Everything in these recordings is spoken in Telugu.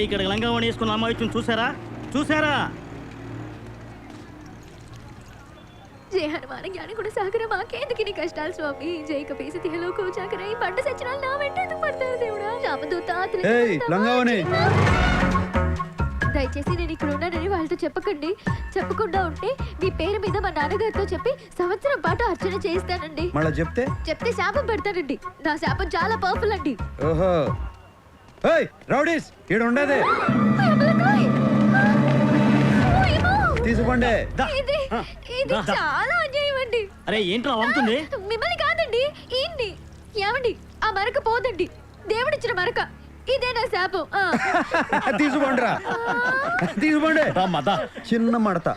ఇక్కడ లంగావణి వేసుకున్న అమ్మాయి చూసారా చూసారా? జయ హనుమాన్ జ్ఞాని కూడా సాగర మాకేందుకు నీ కష్టాలు స్వామి. జై కపీసి తిహలోకు జాగర ఈ పంట సచ్చినాలు నా వెంట ఎందుకు పడతారు దేవుడా? రామదూత లంగావణి దయచేసి నేను ఇక్కడ ఉన్నానని వాళ్ళతో చెప్పకండి. చెప్పకుండా ఉంటే మీ పేరు మీద మా నాన్నగారితో చెప్పి సంవత్సరం పాటు అర్చన చేయిస్తానండి. మళ్ళా చెప్తే శాపం పెడతానండి. నా శాపం చాలా పవర్ఫుల్ అండి. ఓహో రౌడీస్ ఈడ ఉండదే తీసుకోండి. ఇది చాలా అన్యాయం అండి. అరే ఏంట్రా అవుతుంది? మిమ్మల్ని కాదండి ఈయన్ని. ఏమండి ఆ మరక పోదండి, దేవుడిచ్చిన మరక. ఇదే నా శాపం. తీసుకోండిరా తీసుకోండి. చిన్న మడత.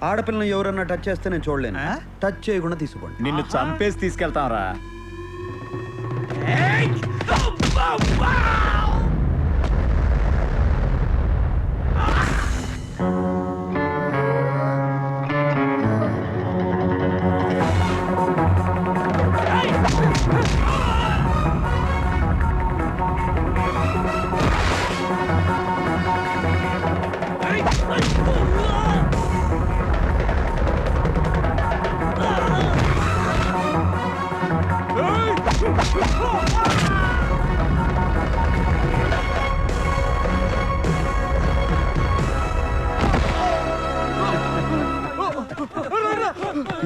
ఆడపిల్లని ఎవరన్నా టచ్ చేస్తే నేను చూడలేను. టచ్ చేయకుండా తీసుకోండి. నిన్ను చంపేసి తీసుకెళ్తాం రా.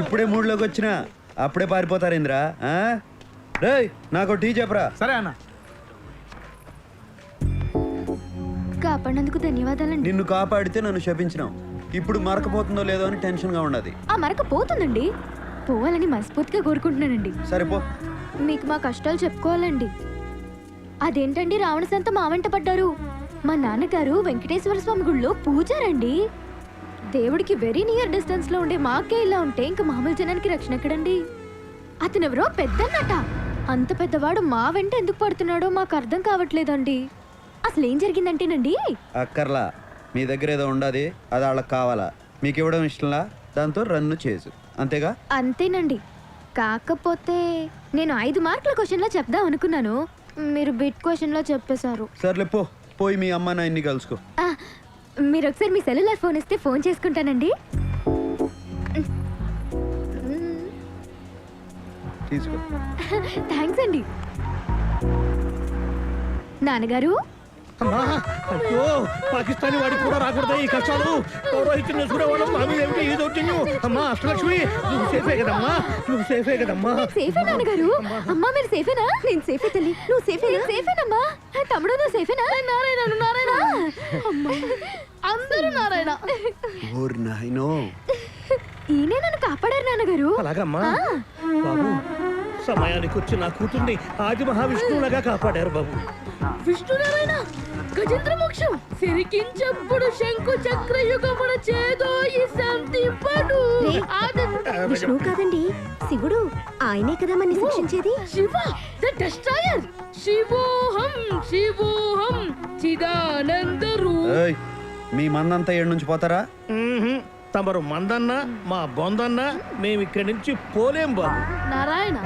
ఇప్పుడే మూడ్లోకి వచ్చినా అప్పుడే పారిపోతారు ఇంద్రా. రేయ్ నాకు టీ చెప్పరా. సరే అన్న. కాపాడినందుకు ధన్యవాదాలండి. నిన్ను కాపాడితే నన్ను శపించినావు. ఇప్పుడు మరకపోతుందో లేదో అని టెన్షన్ గా ఉన్నది. ఆ మరక పోతుందండి. పోవాలని మనస్ఫూర్తిగా కోరుకుంటున్నానండి. సరిపో. మీకు మా కష్టాలు చెప్పుకోవాలండి. అదేంటండి రావణ సంత మా వెంట పడ్డారు? మా నాన్నగారు వెంకటేశ్వర స్వామి గుళ్ళో పూజారండి. దేవుడికి వెరీ నియర్ డిస్టెన్స్ లో ఉండే మాకే ఇలా ఉంటే ఇంకా మామూలు జనానికి రక్షణ ఎక్కడండి? అతనెవరో పెద్దన్నట. అంత పెద్దవాడు మా వెంట ఎందుకు పడుతున్నాడో మాకు అర్థం కావట్లేదండి. అసలు ఏం జరిగిందంటేనండి, అక్కర్లా, మీ దగ్గర ఏదో ఉండదు, అది వాళ్ళకి కావాలా, మీకు ఇవ్వడం ఇష్టంలా, దాంతో రన్ను చేసు, అంతేగా? అంతేనండి. కాకపోతే నేను 5 మార్కుల క్వశ్చన్లో చెప్దాం అనుకున్నాను, మీరు బిట్ క్వశ్చన్లో చెప్పేశారు. సర్లే పో, పోయి మీ అమ్మ నాయన్ని కలుసుకో. మీరు ఒకసారి మీ సెల్యులార్ ఫోన్ ఇస్తే ఫోన్ చేసుకుంటానండి. తీసుకో. థ్యాంక్స్ అండి. నాన్నగారు, అయ్యో పాకిస్తానీ వాడికి కూడా రాకూడదు ఈ కష్టాలు. పౌరోహిత్యం చేసుకునేవాళ్ళం మా మీద ఏమిటో ఈ దౌర్జన్యం. అమ్మా అష్టలక్ష్మి, నువ్వు సేఫే కదమ్మా? నువ్వు సేఫే కదమ్మా? సేఫే నాన్నగారు. అమ్మా మీరు సేఫేనా? నేను సేఫే తల్లి. నువ్వు సేఫేనా? సేఫేనమ్మా. తమ్ముడు నువ్వు సేఫేనా? నారాయణ నారాయణ. అందరూ నారాయణ. ఓర్ నాయనో, ఈయనే నన్ను కాపాడారు నాన్నగారు. అలాగమ్మా. బాబు సమయానికి వచ్చి నా కూతుర్ని ఆది మహావిష్ణువులాగా కాపాడారు బాబు. విష్ణునారాయణ గజేంద్ర మోక్షం సిరికించప్పుడు శంకు చక్ర యుగమున చేదో ఈ సంతిపడు. విష్ణువు కాదండి, శివుడు. ఆయనే కదా మన్ని శిక్షించేది. Shiva the destroyer. శివోహం శివోహం చిదానంద రూప. మీ మందంతా ఏడు నుంచి పోతారా? తమరు మందన్నా మా బొందన్నా మేము ఇక్కడి నుంచి పోలేం బాబు. నారాయణ,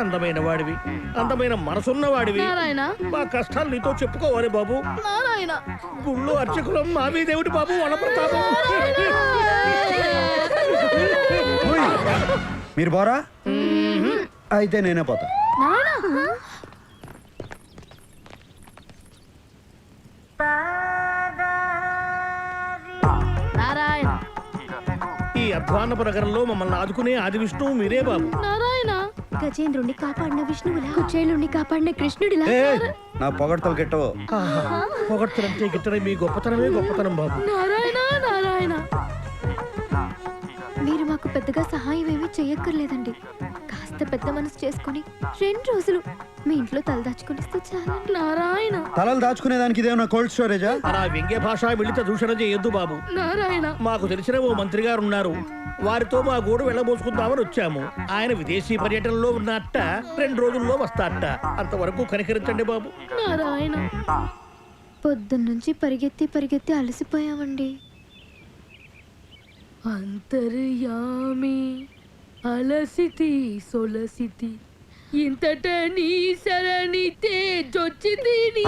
అందమైన వాడివి, అందమైన మనసున్న వాడివి. నారాయణ, మా కష్టాలు నీతో చెప్పుకోవాలి బాబు. నారాయణ, గుళ్ళు అర్చకులం మా మీదేమిటి బాబు వన ప్రతాపం. మీరు పోరా? అయితే నేనే పోతా. నారాయణ, ఈ అధ్వాన్నపు నగరంలో మమ్మల్ని ఆదుకునే ఆది విష్ణువు మీరే బాబు. నారాయణ, గజేంద్రుణ్ణి కాపాడిన విష్ణువులా, కుచేలుణ్ణి కాపాడిన కృష్ణుడిలా. నా పొగడ్తలు గిట్టవు. పొగడ్తలంటే గిట్టని మీ గొప్పతనమే గొప్పతనం బాబు. నారాయణ నారాయణ, మీరు మాకు పెద్దగా సహాయం ఏమీ చెయ్యక్కర్లేదండి. కాస్త పెద్ద మనసు చేసుకుని 2 రోజులు మీ ఇంట్లో తలదాచుకునిస్తే చాలా. నారాయణ, తలలు దాచుకునేదానికి ఇదేమన్నా కోల్డ్ స్టోరేజా? అలా వ్యంగ్య భాష మిళిత దూషణ చేయొద్దు బాబు. నారాయణ, మాకు తెలిసిన ఓ మంత్రి గారు ఉన్నారు, వారితో మా గూడు వెళ్ళబోసుకుందామని వచ్చాము. ఆయన విదేశీ పర్యటనలో ఉన్నట్ట 2 రోజుల్లో వస్తాట. అంతవరకు కనికరించండి బాబు. నారాయణ, పొద్దున్నుంచి పరిగెత్తి అలసిపోయామండి. అంతర్యామి అలసితి సొలసితి ఇంతట నీ శరణి తేజొచ్చితిని.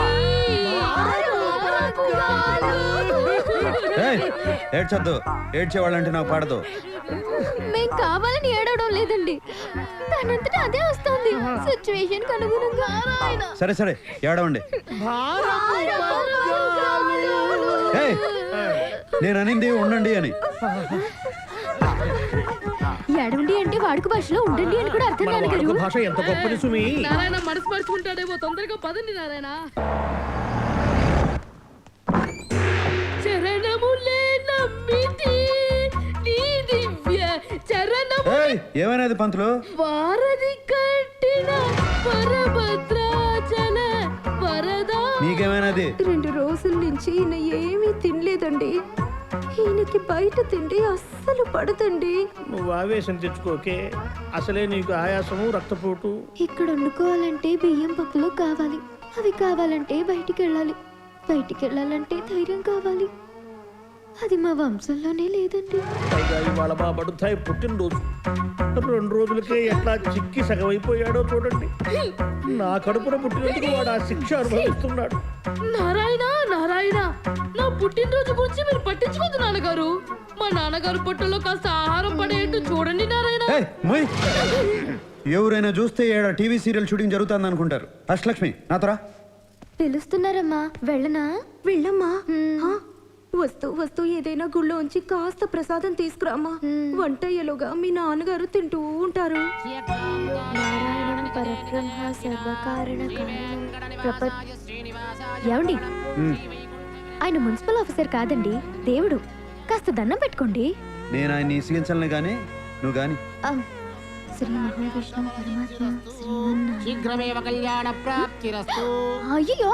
ఏయ్, ఏడ్చొద్దు. ఏడ్చేవాళ్ళంటే నాకు పడదు. మేం కావాలని ఏడవడం లేదండి, తనంతటా అదే వస్తుంది సిచ్యువేషన్ అనుగుణంగా. సరే సరే ఏడవండి. ఏయ్, నేను అనింది ఉండండి అని. ఏడవండి అంటే వాడుక భాషలో ఉండండి అని కూడా అర్థం మన నాన్నగారు. వాడుక భాష ఎంత గొప్పది సుమి. నారాయణ మనసు మర్చుకుంటాడేమో, తొందరగా పదండి నారాయణ. చరణములే నమ్మితి నీ దివ్య చరణము ఏయ్, ఏమైనది పంతులు? వారధి కట్టిన వరభద్రాచల వరదా. నీకేమైనది? 2 రోజుల నుంచి ఈయన ఏమీ తినలేదండి. ఈయనకి బయట తిండి అస్సలు పడదండి. నువ్వు ఆవేశం తెచ్చుకోకే, అసలే నీకు ఆయాసము రక్తపోటు. ఇక్కడ వండుకోవాలంటే బియ్యం పప్పులు కావాలి, అవి కావాలంటే బయటికి వెళ్ళాలి, బయటికి వెళ్ళాలంటే ధైర్యం కావాలి. అది మా వంశంలోనే లేదండి. పైగా ఇవాళ మా బడుతాయి పుట్టినరోజు. 2 రోజులకే ఎట్లా చిక్కి సగమైపోయాడో చూడండి. నా కడుపున పుట్టినందుకు వాడు ఆ శిక్ష అనుభవిస్తున్నాడు. నారాయణ నారాయణ, నా పుట్టినరోజు గురించి మీరు పట్టించుకోదు నాన్నగారు. మా నాన్నగారు పొట్టలో కాస్త ఆహారం పడేట్టు చూడండి నారాయణ. ఏయ్, మొయ్. ఎవరైనా చూస్తే ఏడ టీవీ సీరియల్ షూటింగ్ జరుగుతుంది అనుకుంటారు. అష్టలక్ష్మి నాతోరా. పిలుస్తున్నారమ్మా, వెళ్ళనా? వెళ్ళమ్మా. వస్తూ వస్తూ ఏదైనా గుళ్ళో ఉంచి కాస్త ప్రసాదం తీసుకురామ్మా. వంట అయ్యేలోగా మీ నాన్నగారు తింటూ ఉంటారు. ఏమండి, ఆయన మున్సిపల్ ఆఫీసర్ కాదండి, దేవుడు. కాస్త దండం పెట్టుకోండి. నేను ఆయన ఇసిగించలే గానీ నువ్వు గాని. శ్రీ మహావిష్ణు పరమాత్మ శ్రీమన్నారాయణ. శీఘ్రమేవ కళ్యాణ ప్రాప్తిరస్తు. అయ్యో,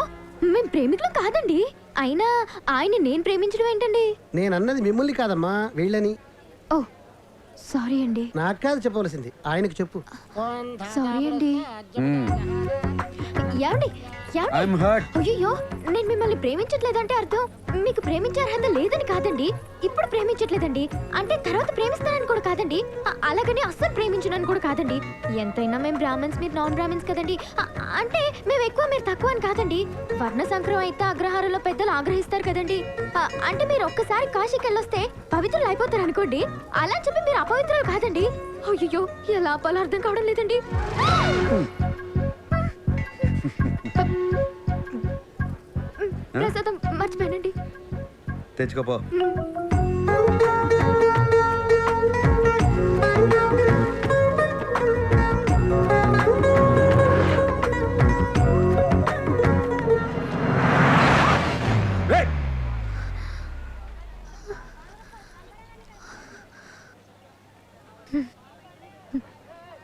మేం ప్రేమికులం కాదండి. అయినా ఆయన నేను ప్రేమించడం ఏంటండి? నేనన్నది మిమ్మల్ని కాదమ్మా, వీళ్ళని. ఓ సారీ అండి. నాకు కాదు చెప్పవలసింది, ఆయనకు చెప్పు. సారీ అండి. ఏమండి ఐఎమ్ హర్ట్. అయ్యో, నేను మిమ్మల్ని ప్రేమించట్లేదంటే అర్థం మీకు ప్రేమించే అర్హత లేదని కాదండి. ఇప్పుడు ప్రేమించట్లేదండి అంటే తర్వాత ప్రేమిస్తానని కూడా కాదండి. అలాగని అస్సలు ప్రేమించనని కూడా కాదండి. ఎంతైనా మేము బ్రాహ్మణ్స్, మీరు నాన్ బ్రాహ్మణ్స్ కదండి. అంటే మేము ఎక్కువ మీరు తక్కువ అని కాదండి. వర్ణ సంక్రమం అయితే అగ్రహారంలో పెద్దలు ఆగ్రహిస్తారు కదండి. అంటే మీరు ఒక్కసారి కాశీకి వెళ్ళొస్తే పవిత్రులు అయిపోతారు అనుకోండి. అలా చెప్పి మీరు అపవిత్రులు కాదండి. అయ్యో, ఎలా ఆపాలో అర్థం కావడం లేదండి. ప్రసాదం మర్చిపోయానండి. తెచ్చుకోపో.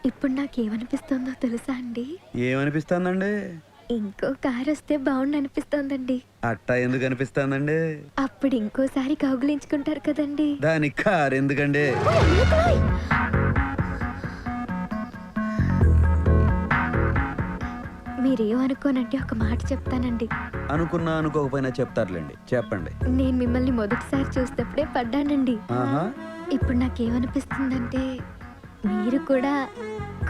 ఇప్పుడు నాకేమనిపిస్తుందో తెలుసా అండి? ఏమనిపిస్తుందండి? ఇంకో కారు వస్తే బాగుండు అనిపిస్తోందండి. అట్టా ఎందుకు అనిపిస్తుందండి? అప్పుడు ఇంకోసారి కౌగులించుకుంటారు కదండి. దానికి కారు ఎందుకండి? మీరేమనుకోనంటే ఒక మాట చెప్తానండి. అనుకున్నా అనుకోకపోయినా చెప్తారులేండి, చెప్పండి. నేను మిమ్మల్ని మొదటిసారి చూసేటప్పుడే పడ్డానండి. ఆహా. ఇప్పుడు నాకేమనిపిస్తుందంటే మీరు కూడా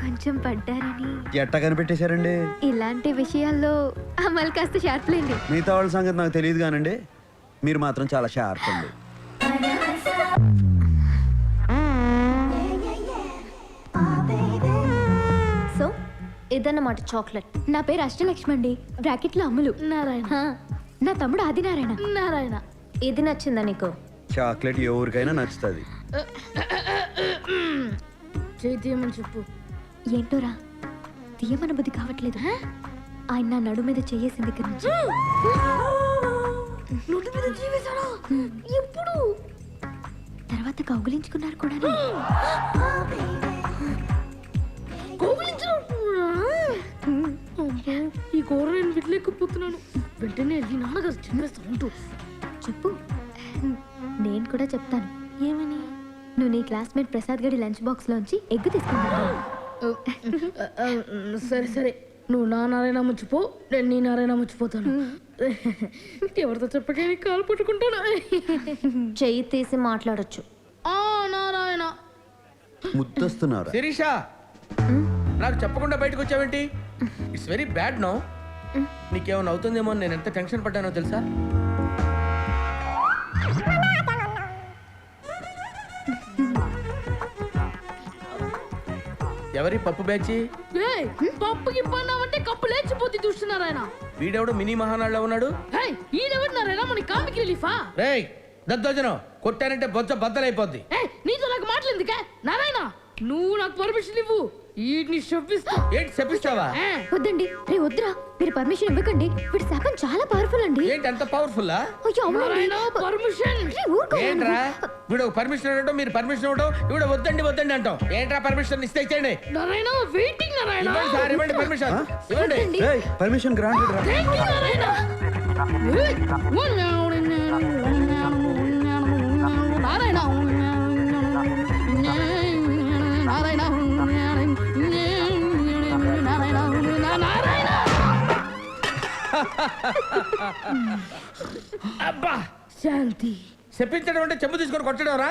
కొంచెం పడ్డారని. ఎట్టా కనిపెట్టేశారండి? ఇలాంటి విషయాల్లో అమలు కాస్త షార్ప్లేండి. మిగతా వాళ్ళ సంగతి నాకు తెలియదు కానండి, మీరు మాత్రం చాలా షార్ప్ అండి. సో ఇదన్నమాట చాక్లెట్. నా పేరు అష్టలక్ష్మి అండి, బ్రాకెట్లో అమ్ములు. నారాయణ నా తమ్ముడు ఆదినారాయణ. నారాయణ. ఇది నచ్చిందా నీకు? చాక్లెట్ ఎవరికైనా నచ్చుతుంది. చైతన్యమని చెప్పు. ఏంటోరా తీయమన బుద్ధి కావట్లేదు. ఆయన నా నడు మీద చేయేసిన దగ్గర నుంచి. నోటి మీద జీవేశాడా? ఎప్పుడు? తర్వాత కౌగులించుకున్నారు కూడా. ఈ కూర నేను విడలేకపోతున్నాను. వెంటనే వెళ్ళి నాన్నగారు చెప్పేస్తా ఉంటూ. చెప్పు, నేను కూడా చెప్తాను. ఏమని? నువ్వు నీ క్లాస్మేట్ ప్రసాద్ గడి లంచ్ బాక్స్ లోంచి ఎగ్ తీసుకున్నావు. సరే సరే, నువ్వు నా నారాయణ ముచ్చిపో, నేను నీ నారాయణ ముచ్చిపోతాను. ఎవరితో చెప్పకే కాలు పట్టుకుంటాను. చెయ్యి తీసి మాట్లాడొచ్చు. నారాయణ. ముద్దస్తున్నారు. శిరీష, నాకు చెప్పకుండా బయటకు వచ్చావేంటి? It's very bad no. నీకేమైనా అవుతుందేమో అని నేను ఎంత టెన్షన్ పడ్డానో తెలుసా? ఎవరి పప్పు బ్యాచి ఏయ్, పప్పుకి పన్నామంటే కప్పు లేచిపోతే చూస్తున్నారాయన. వీడెవడు మినీ మహానాడులో ఉన్నాడు. ఈయనెవరినారాయన మన కామిక్ రిలీఫా? రేయ్ దద్దోజనం కొట్టానంటే బొచ్చ బద్దలైపోద్ది. నీతో నాకు మాటలేందుకే నారాయణ, నువ్వు నాకు పర్మిషన్ ఇవ్వు, వీటిని చెప్పిస్తా. ఏంటి చెప్పిస్తావా? వద్దండి రే వద్దురా, మీరు పర్మిషన్ ఇవ్వకండి. వీడి శాపం చాలా పవర్ఫుల్ అండి. ఏంటి అంత పవర్ఫుల్లా? అయ్యో అవునండి. నారాయణ పర్మిషన్. రే, ఊరుకో. ఏంట్రా వీడు పర్మిషన్ ఇవ్వడం, మీరు పర్మిషన్ ఇవ్వడం, వీడు వద్దండి వద్దండి అంటాం. ఏంట్రా పర్మిషన్ ఇస్తే ఇచ్చేయండి. నారాయణ వెయిటింగ్ నారాయణ. ఇవ్వండి సార్, ఇవ్వండి పర్మిషన్ ఇవ్వండి. వద్దండి. పర్మిషన్ గ్రాంటెడ్ రా. Thank you, Narayana. నారాయణ నారాయణ. అబ్బా శాంతి. చెప్పించడం అంటే చెంబు తీసుకొని కొట్టడం రా.